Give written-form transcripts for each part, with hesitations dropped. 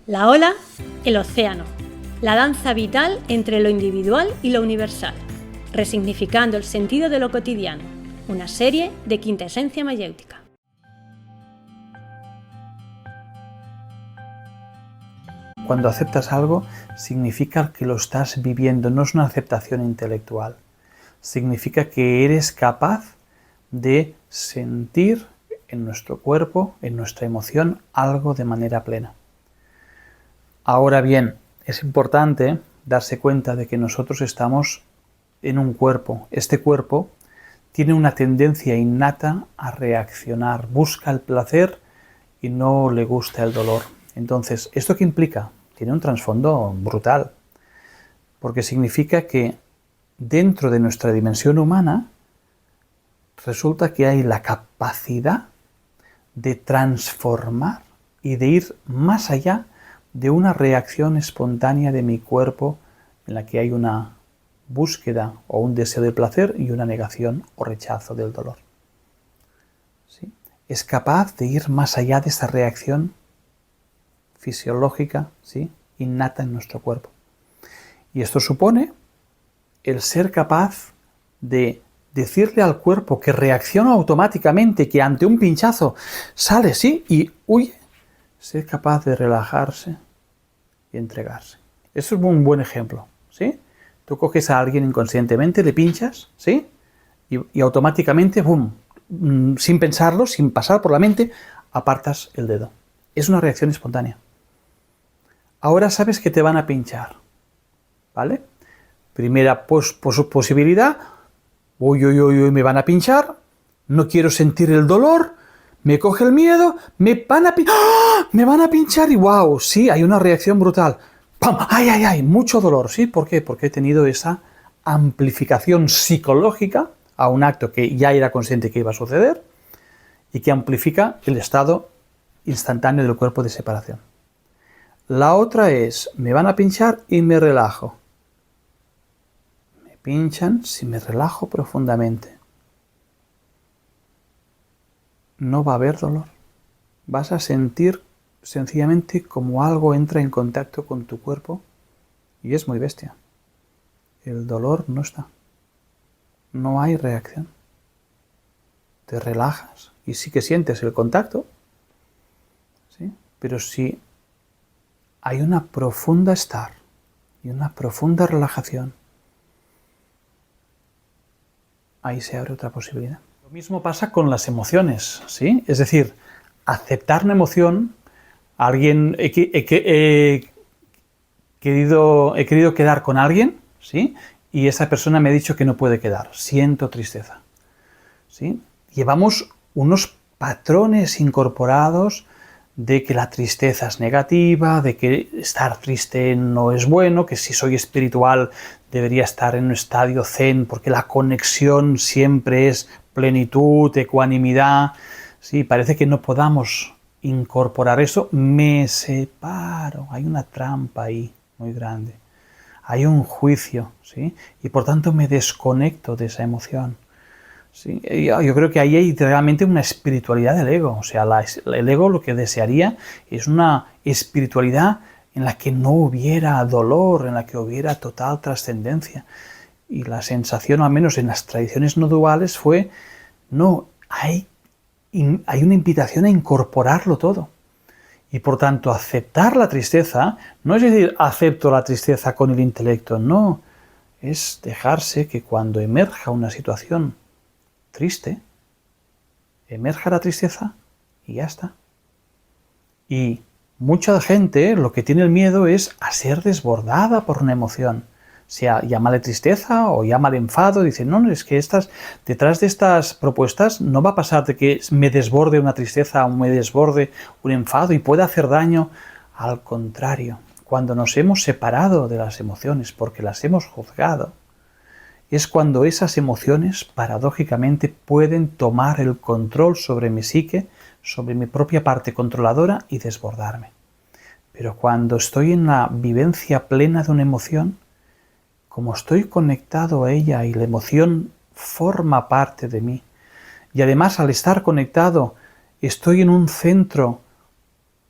La ola, el océano, la danza vital entre lo individual y lo universal, resignificando el sentido de lo cotidiano, una serie de Quinta Esencia Mayéutica. Cuando aceptas algo, significa que lo estás viviendo, no es una aceptación intelectual. Significa que eres capaz de sentir en nuestro cuerpo, en nuestra emoción, algo de manera plena. Ahora bien, es importante darse cuenta de que nosotros estamos en un cuerpo. Este cuerpo tiene una tendencia innata a reaccionar, busca el placer y no le gusta el dolor. Entonces, ¿esto qué implica? Tiene un trasfondo brutal, porque significa que dentro de nuestra dimensión humana resulta que hay la capacidad de transformar y de ir más allá de una reacción espontánea de mi cuerpo en la que hay una búsqueda o un deseo de placer y una negación o rechazo del dolor. ¿Sí? Es capaz de ir más allá de esta reacción fisiológica, ¿sí?, innata en nuestro cuerpo. Y esto supone el ser capaz de decirle al cuerpo que reacciona automáticamente, que ante un pinchazo sale, sí, y huye, ser capaz de relajarse y entregarse. Eso es un buen ejemplo, ¿sí? Tú coges a alguien inconscientemente, le pinchas, ¿sí? Y automáticamente, ¡bum!, sin pensarlo, sin pasar por la mente, apartas el dedo. Es una reacción espontánea. Ahora sabes que te van a pinchar, ¿vale? Primera posibilidad, uy, me van a pinchar, no quiero sentir el dolor, me coge el miedo, me van a pinchar y wow, sí, hay una reacción brutal. ¡Pam! ¡Ay! Mucho dolor, ¿sí? ¿Por qué? Porque he tenido esa amplificación psicológica a un acto que ya era consciente que iba a suceder y que amplifica el estado instantáneo del cuerpo de separación. La otra es, me van a pinchar y me relajo. Me pinchan, si me relajo profundamente, no va a haber dolor. Vas a sentir sencillamente como algo entra en contacto con tu cuerpo y es muy bestia. El dolor no está. No hay reacción. Te relajas y sí que sientes el contacto, ¿sí? Pero si hay una profunda estar y una profunda relajación, ahí se abre otra posibilidad. Lo mismo pasa con las emociones, ¿sí? Es decir, aceptar una emoción, he querido quedar con alguien, ¿sí? Y esa persona me ha dicho que no puede quedar, siento tristeza, ¿sí? Llevamos unos patrones incorporados de que la tristeza es negativa, de que estar triste no es bueno, que si soy espiritual debería estar en un estadio zen porque la conexión siempre es plenitud, ecuanimidad. Sí, parece que no podamos incorporar eso. Me separo, hay una trampa ahí muy grande. Hay un juicio, ¿sí? Y por tanto me desconecto de esa emoción. Sí, yo creo que ahí hay realmente una espiritualidad del ego. O sea, el ego lo que desearía es una espiritualidad en la que no hubiera dolor, en la que hubiera total trascendencia. Y la sensación, al menos en las tradiciones no duales, fue, no, hay una invitación a incorporarlo todo. Y por tanto, aceptar la tristeza, no es decir, acepto la tristeza con el intelecto, no. Es dejarse que cuando emerja una situación triste, emerja la tristeza y ya está. Y mucha gente lo que tiene el miedo es a ser desbordada por una emoción. Sea llámale tristeza o llámale enfado, dice, no, es que detrás de estas propuestas no va a pasar de que me desborde una tristeza o me desborde un enfado y pueda hacer daño. Al contrario, cuando nos hemos separado de las emociones porque las hemos juzgado, es cuando esas emociones, paradójicamente, pueden tomar el control sobre mi psique, sobre mi propia parte controladora y desbordarme. Pero cuando estoy en la vivencia plena de una emoción, como estoy conectado a ella y la emoción forma parte de mí, y además al estar conectado estoy en un centro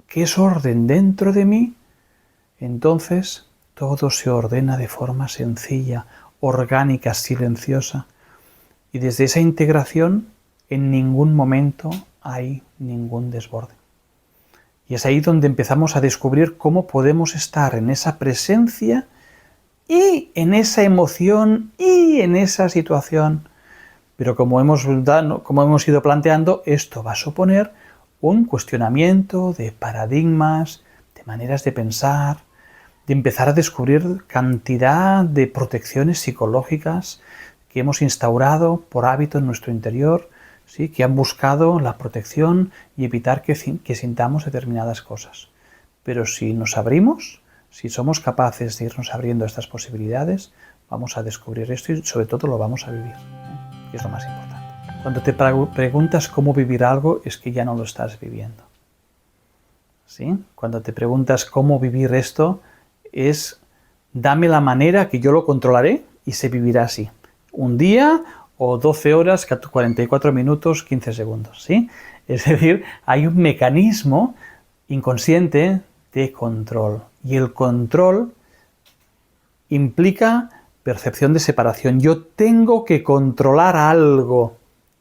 que es orden dentro de mí, entonces todo se ordena de forma sencilla, orgánica, silenciosa. Y desde esa integración en ningún momento hay ningún desborde. Y es ahí donde empezamos a descubrir cómo podemos estar en esa presencia y en esa emoción y en esa situación. Pero como hemos ido planteando, esto va a suponer un cuestionamiento de paradigmas, de maneras de pensar, de empezar a descubrir cantidad de protecciones psicológicas que hemos instaurado por hábito en nuestro interior, ¿sí? Que han buscado la protección y evitar que sintamos determinadas cosas. Pero si nos abrimos, si somos capaces de irnos abriendo a estas posibilidades, vamos a descubrir esto y sobre todo lo vamos a vivir, que es lo más importante. Cuando te preguntas cómo vivir algo, es que ya no lo estás viviendo. ¿Sí? Cuando te preguntas cómo vivir esto, es dame la manera que yo lo controlaré y se vivirá así. Un día o 12 horas, 44 minutos, 15 segundos. ¿Sí? Es decir, hay un mecanismo inconsciente de control. Y el control implica percepción de separación. Yo tengo que controlar algo,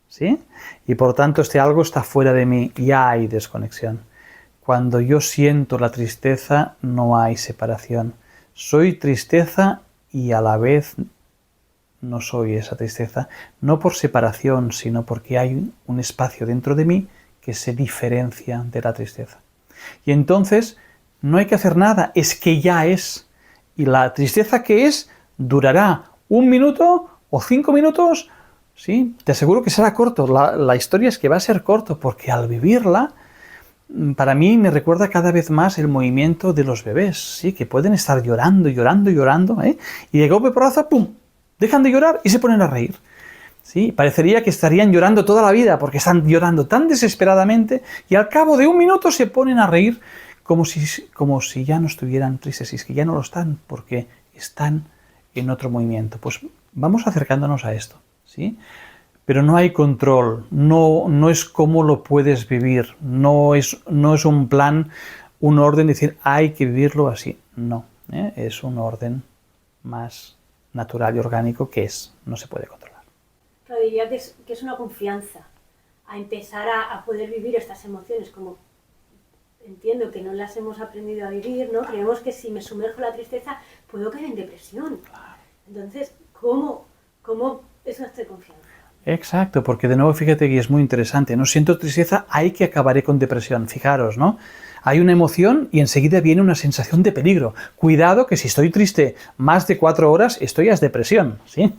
¿sí? Y por tanto este algo está fuera de mí y hay desconexión. Cuando yo siento la tristeza no hay separación. Soy tristeza y a la vez no soy esa tristeza. No por separación, sino porque hay un espacio dentro de mí que se diferencia de la tristeza. Y entonces no hay que hacer nada, es que ya es. Y la tristeza que es durará 1 minuto o 5 minutos, ¿sí? Te aseguro que será corto. La historia es que va a ser corto, porque al vivirla, para mí me recuerda cada vez más el movimiento de los bebés, ¿sí? Que pueden estar llorando, llorando, llorando, ¿eh? Y de golpe porrazo, ¡pum!, dejan de llorar y se ponen a reír. ¿Sí? Parecería que estarían llorando toda la vida, porque están llorando tan desesperadamente, y al cabo de 1 minuto se ponen a reír como si ya no estuvieran tristes, y es que ya no lo están, porque están en otro movimiento. Pues vamos acercándonos a esto, ¿sí? Pero no hay control, no es cómo lo puedes vivir, no es un plan, un orden, decir hay que vivirlo así. No, es un orden más natural y orgánico que no se puede controlar. Yo diría que es una confianza a empezar a poder vivir estas emociones, como entiendo que no las hemos aprendido a vivir, ¿no? Creemos que si me sumerjo en la tristeza puedo caer en depresión. Claro. Entonces, ¿cómo es nuestra confianza? Exacto, porque de nuevo fíjate que es muy interesante. No siento tristeza, hay que acabaré con depresión. Fijaros, ¿no? Hay una emoción y enseguida viene una sensación de peligro. Cuidado que si estoy triste más de 4 horas, esto ya es depresión, ¿sí?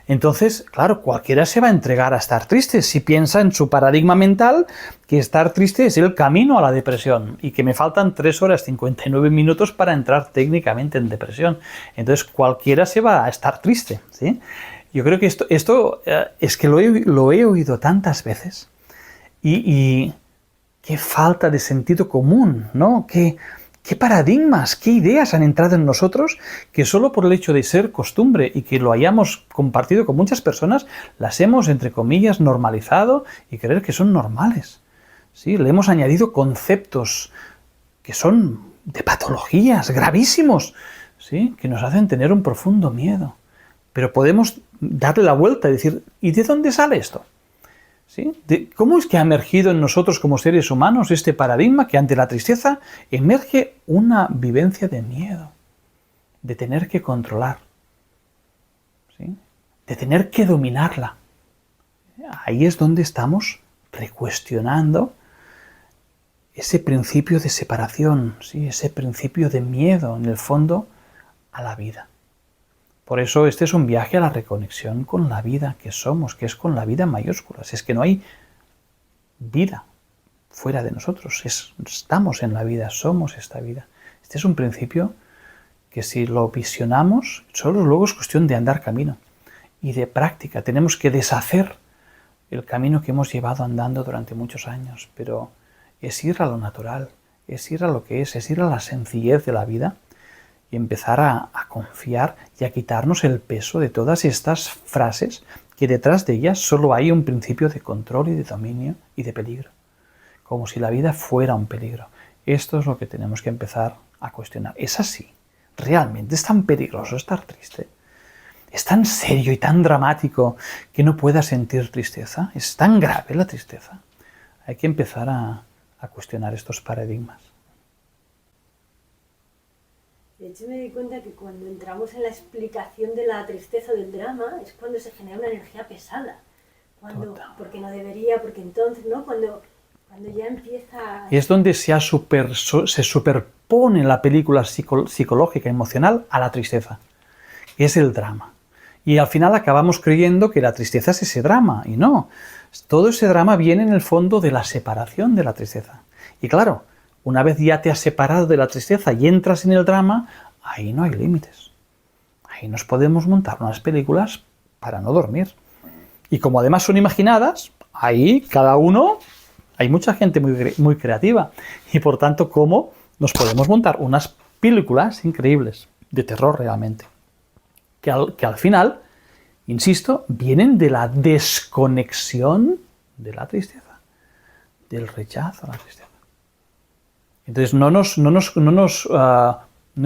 Entonces, claro, cualquiera se va a entregar a estar triste si piensa en su paradigma mental que estar triste es el camino a la depresión y que me faltan 3 horas 59 minutos para entrar técnicamente en depresión. Entonces, cualquiera se va a estar triste, ¿sí? Yo creo que esto es que lo he oído tantas veces y qué falta de sentido común, ¿no? Qué paradigmas, qué ideas han entrado en nosotros que solo por el hecho de ser costumbre y que lo hayamos compartido con muchas personas, las hemos, entre comillas, normalizado y creer que son normales. ¿Sí? Le hemos añadido conceptos que son de patologías gravísimos, ¿sí? Que nos hacen tener un profundo miedo. Pero podemos darle la vuelta y decir, ¿y de dónde sale esto? ¿Sí? ¿Cómo es que ha emergido en nosotros como seres humanos este paradigma que ante la tristeza emerge una vivencia de miedo, de tener que controlar, ¿sí? De tener que dominarla? Ahí es donde estamos recuestionando ese principio de separación, ¿sí? Ese principio de miedo, en el fondo, a la vida. Por eso este es un viaje a la reconexión con la vida que somos, que es con la vida en mayúsculas. Es que no hay vida fuera de nosotros, estamos en la vida, somos esta vida. Este es un principio que si lo visionamos, solo luego es cuestión de andar camino y de práctica. Tenemos que deshacer el camino que hemos llevado andando durante muchos años, pero es ir a lo natural, es ir a lo que es ir a la sencillez de la vida, y empezar a confiar y a quitarnos el peso de todas estas frases que detrás de ellas solo hay un principio de control y de dominio y de peligro. Como si la vida fuera un peligro. Esto es lo que tenemos que empezar a cuestionar. ¿Es así? ¿Realmente es tan peligroso estar triste? ¿Es tan serio y tan dramático que no pueda sentir tristeza? ¿Es tan grave la tristeza? Hay que empezar a cuestionar estos paradigmas. De hecho, me di cuenta que cuando entramos en la explicación de la tristeza o del drama es cuando se genera una energía pesada. Porque no debería, porque entonces, ¿no? Cuando ya empieza... Y es donde se superpone la película psicológica, emocional, a la tristeza. Es el drama. Y al final acabamos creyendo que la tristeza es ese drama, y no. Todo ese drama viene en el fondo de la separación de la tristeza. Y claro, una vez ya te has separado de la tristeza y entras en el drama, ahí no hay límites. Ahí nos podemos montar unas películas para no dormir. Y como además son imaginadas, ahí cada uno, hay mucha gente muy creativa. Y por tanto, ¿cómo nos podemos montar unas películas increíbles, de terror realmente? Que al final, insisto, vienen de la desconexión de la tristeza, del rechazo a la tristeza. Entonces no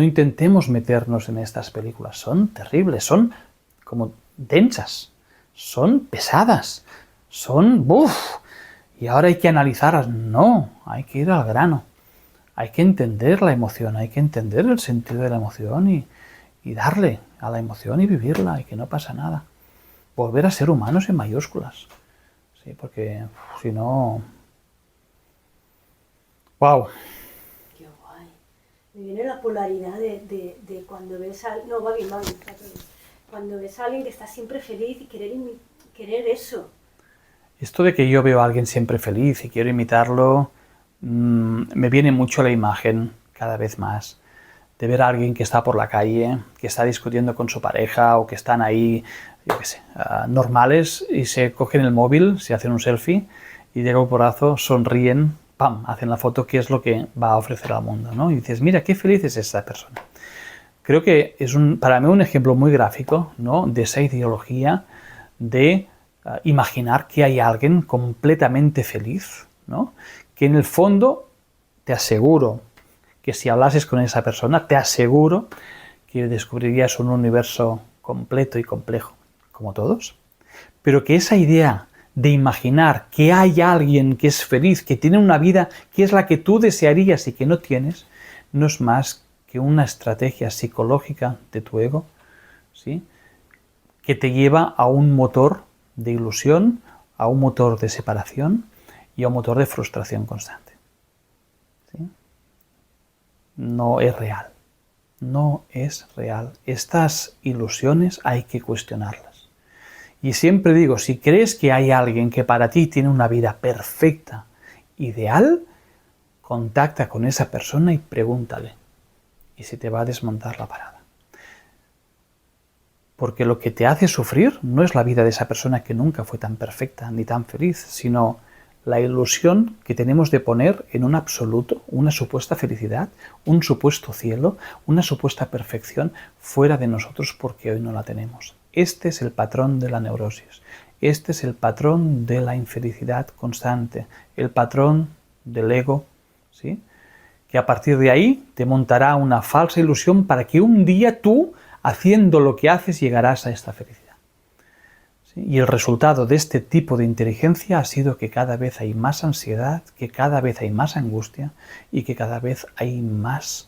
intentemos meternos en estas películas, son terribles, son como densas, son pesadas, son y ahora hay que analizarlas. No, hay que ir al grano, hay que entender la emoción, hay que entender el sentido de la emoción y darle a la emoción y vivirla, y que no pasa nada. Volver a ser humanos en mayúsculas. Sí, porque si no... ¡Wow! ¡Qué guay! Me viene la polaridad de cuando ves a... No, va bien. Cuando ves a alguien que está siempre feliz y querer eso. Esto de que yo veo a alguien siempre feliz y quiero imitarlo, me viene mucho la imagen, cada vez más, de ver a alguien que está por la calle, que está discutiendo con su pareja o que están ahí, yo qué sé, normales, y se cogen el móvil, se hacen un selfie y de golpe porrazo sonríen, ¡pam!, hacen la foto, que es lo que va a ofrecer al mundo, ¿no? Y dices, mira, qué feliz es esta persona. Creo que es para mí un ejemplo muy gráfico, ¿no?, de esa ideología de imaginar que hay alguien completamente feliz, ¿no?, que en el fondo, te aseguro, que si hablases con esa persona, te aseguro que descubrirías un universo completo y complejo, como todos, pero que esa idea de imaginar que hay alguien que es feliz, que tiene una vida que es la que tú desearías y que no tienes, no es más que una estrategia psicológica de tu ego, ¿sí?, que te lleva a un motor de ilusión, a un motor de separación y a un motor de frustración constante. ¿Sí? No es real. No es real. Estas ilusiones hay que cuestionarlas. Y siempre digo, si crees que hay alguien que para ti tiene una vida perfecta, ideal, contacta con esa persona y pregúntale. Y se te va a desmontar la parada. Porque lo que te hace sufrir no es la vida de esa persona que nunca fue tan perfecta ni tan feliz, sino la ilusión que tenemos de poner en un absoluto, una supuesta felicidad, un supuesto cielo, una supuesta perfección fuera de nosotros porque hoy no la tenemos. Este es el patrón de la neurosis, este es el patrón de la infelicidad constante, el patrón del ego, ¿sí?, que a partir de ahí te montará una falsa ilusión para que un día tú, haciendo lo que haces, llegarás a esta felicidad. ¿Sí? Y el resultado de este tipo de inteligencia ha sido que cada vez hay más ansiedad, que cada vez hay más angustia y que cada vez hay más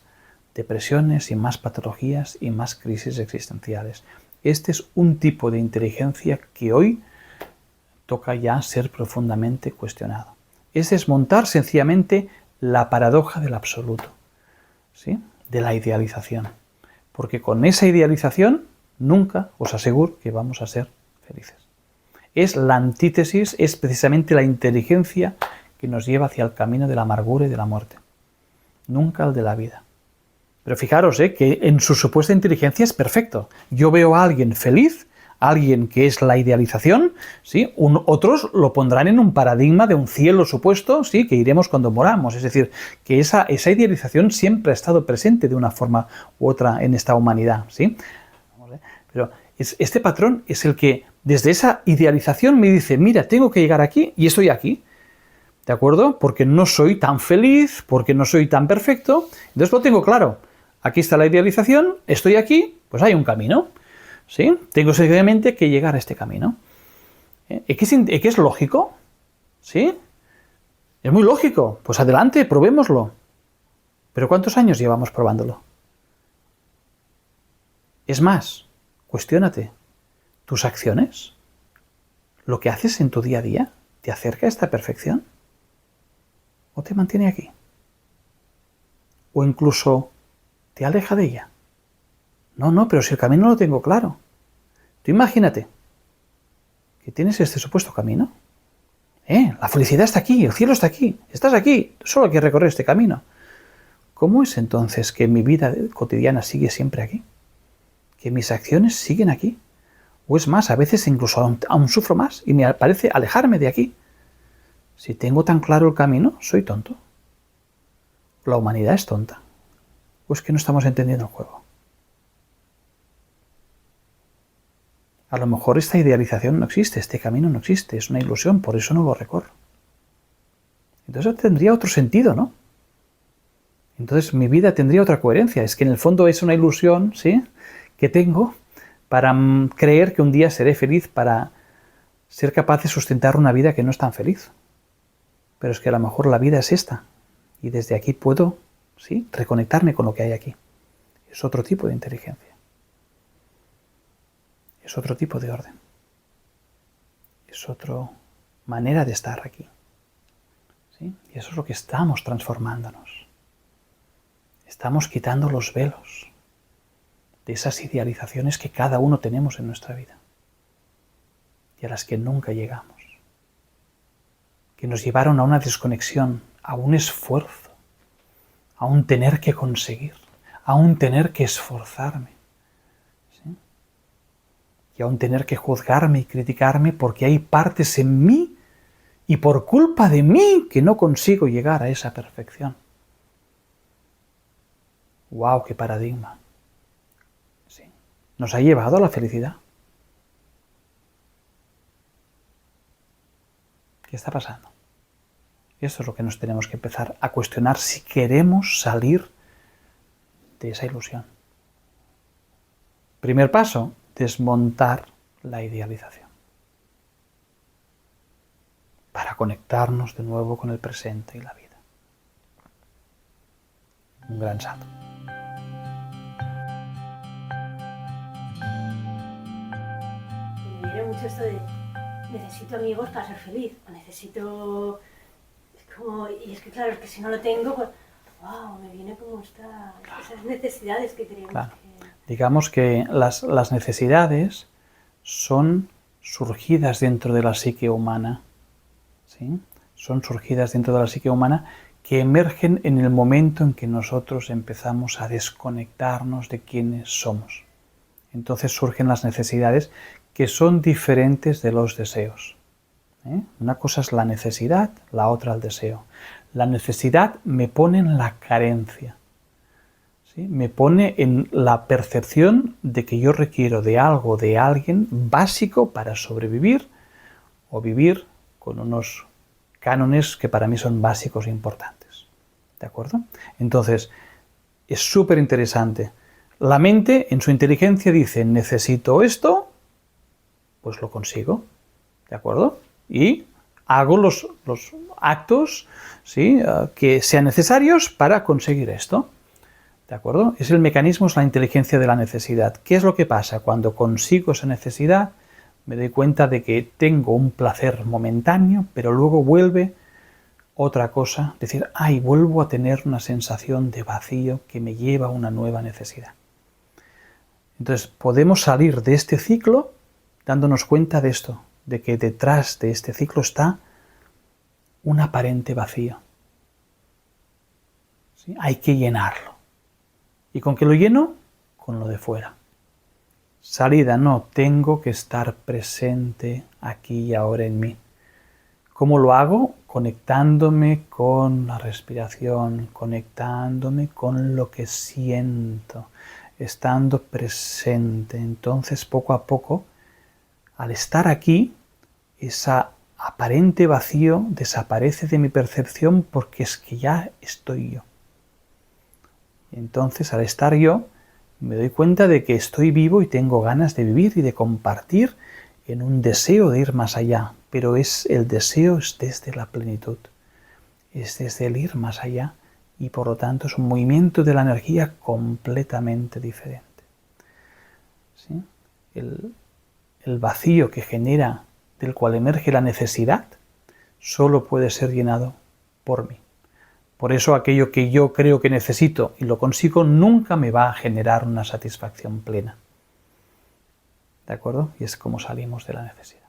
depresiones y más patologías y más crisis existenciales. Este es un tipo de inteligencia que hoy toca ya ser profundamente cuestionado. Es desmontar sencillamente la paradoja del absoluto, ¿sí?, de la idealización. Porque con esa idealización nunca, os aseguro, que vamos a ser felices. Es la antítesis, es precisamente la inteligencia que nos lleva hacia el camino de la amargura y de la muerte. Nunca el de la vida. Pero fijaros, que en su supuesta inteligencia es perfecto. Yo veo a alguien feliz, alguien que es la idealización, ¿sí?, otros lo pondrán en un paradigma de un cielo supuesto, ¿sí?, que iremos cuando moramos. Es decir, que esa idealización siempre ha estado presente de una forma u otra en esta humanidad, ¿sí? Pero este patrón es el que, desde esa idealización, me dice, mira, tengo que llegar aquí y estoy aquí. ¿de acuerdo? Porque no soy tan feliz, porque no soy tan perfecto, entonces lo tengo claro. Aquí está la idealización, estoy aquí, pues hay un camino, ¿sí? Tengo sencillamente que llegar a este camino. ¿Y qué es lógico? ¿Sí? Es muy lógico. Pues adelante, probémoslo. ¿Pero cuántos años llevamos probándolo? Es más, cuestiónate. ¿Tus acciones? ¿Lo que haces en tu día a día te acerca a esta perfección? ¿O te mantiene aquí? ¿O incluso te aleja de ella? No, pero si el camino lo tengo claro. Tú imagínate que tienes este supuesto camino. La felicidad está aquí, el cielo está aquí, estás aquí, solo hay que recorrer este camino. ¿Cómo es entonces que mi vida cotidiana sigue siempre aquí? ¿Que mis acciones siguen aquí? O es más, a veces incluso aún sufro más y me parece alejarme de aquí. Si tengo tan claro el camino, soy tonto. La humanidad es tonta. ¿O es que no estamos entendiendo el juego? A lo mejor esta idealización no existe, este camino no existe, es una ilusión, por eso no lo recorro. Entonces tendría otro sentido, ¿no? Entonces mi vida tendría otra coherencia. Es que en el fondo es una ilusión, ¿sí?, que tengo para creer que un día seré feliz, para ser capaz de sustentar una vida que no es tan feliz. Pero es que a lo mejor la vida es esta. Y desde aquí puedo, ¿sí?, reconectarme con lo que hay aquí. Es otro tipo de inteligencia. Es otro tipo de orden. Es otra manera de estar aquí. ¿Sí? Y eso es lo que estamos transformándonos. Estamos quitando los velos de esas idealizaciones que cada uno tenemos en nuestra vida y a las que nunca llegamos, que nos llevaron a una desconexión, a un esfuerzo, a un tener que conseguir, a un tener que esforzarme, ¿sí?, y a un tener que juzgarme y criticarme porque hay partes en mí y por culpa de mí que no consigo llegar a esa perfección. ¡Wow! ¡Qué paradigma! Sí. Nos ha llevado a la felicidad. ¿Qué está pasando? Eso es lo que nos tenemos que empezar a cuestionar si queremos salir de esa ilusión. Primer paso, desmontar la idealización. Para conectarnos de nuevo con el presente y la vida. Un gran salto. Me viene mucho esto de necesito amigos para ser feliz, o necesito... Y es que claro, es que si no lo tengo, pues... ¡Wow! Me viene como esas necesidades que tenemos. Claro. Digamos que las necesidades son surgidas dentro de la psique humana, ¿sí? Son surgidas dentro de la psique humana que emergen en el momento en que nosotros empezamos a desconectarnos de quiénes somos. Entonces surgen las necesidades que son diferentes de los deseos. Una cosa es la necesidad, la otra el deseo. La necesidad me pone en la carencia, ¿sí? Me pone en la percepción de que yo requiero de algo, de alguien básico para sobrevivir o vivir con unos cánones que para mí son básicos e importantes. ¿De acuerdo? Entonces, es súper interesante. La mente, en su inteligencia, dice, necesito esto, pues lo consigo. ¿De acuerdo? Y hago los actos, ¿sí?, que sean necesarios para conseguir esto. ¿De acuerdo? Es el mecanismo, es la inteligencia de la necesidad. ¿Qué es lo que pasa? Cuando consigo esa necesidad, me doy cuenta de que tengo un placer momentáneo, pero luego vuelve otra cosa, es decir, vuelvo a tener una sensación de vacío que me lleva a una nueva necesidad. Entonces, podemos salir de este ciclo dándonos cuenta de esto, de que detrás de este ciclo está un aparente vacío. ¿Sí? Hay que llenarlo. ¿Y con qué lo lleno? Con lo de fuera. Salida, no, tengo que estar presente aquí y ahora en mí. ¿Cómo lo hago? Conectándome con la respiración, conectándome con lo que siento, estando presente. Entonces, poco a poco, al estar aquí, esa aparente vacío desaparece de mi percepción porque es que ya estoy yo. Y entonces, al estar yo, me doy cuenta de que estoy vivo y tengo ganas de vivir y de compartir en un deseo de ir más allá. Pero el deseo es desde la plenitud, es desde el ir más allá y por lo tanto es un movimiento de la energía completamente diferente. ¿Sí? El vacío que genera, del cual emerge la necesidad, solo puede ser llenado por mí. Por eso aquello que yo creo que necesito y lo consigo nunca me va a generar una satisfacción plena. ¿De acuerdo? Y es como salimos de la necesidad.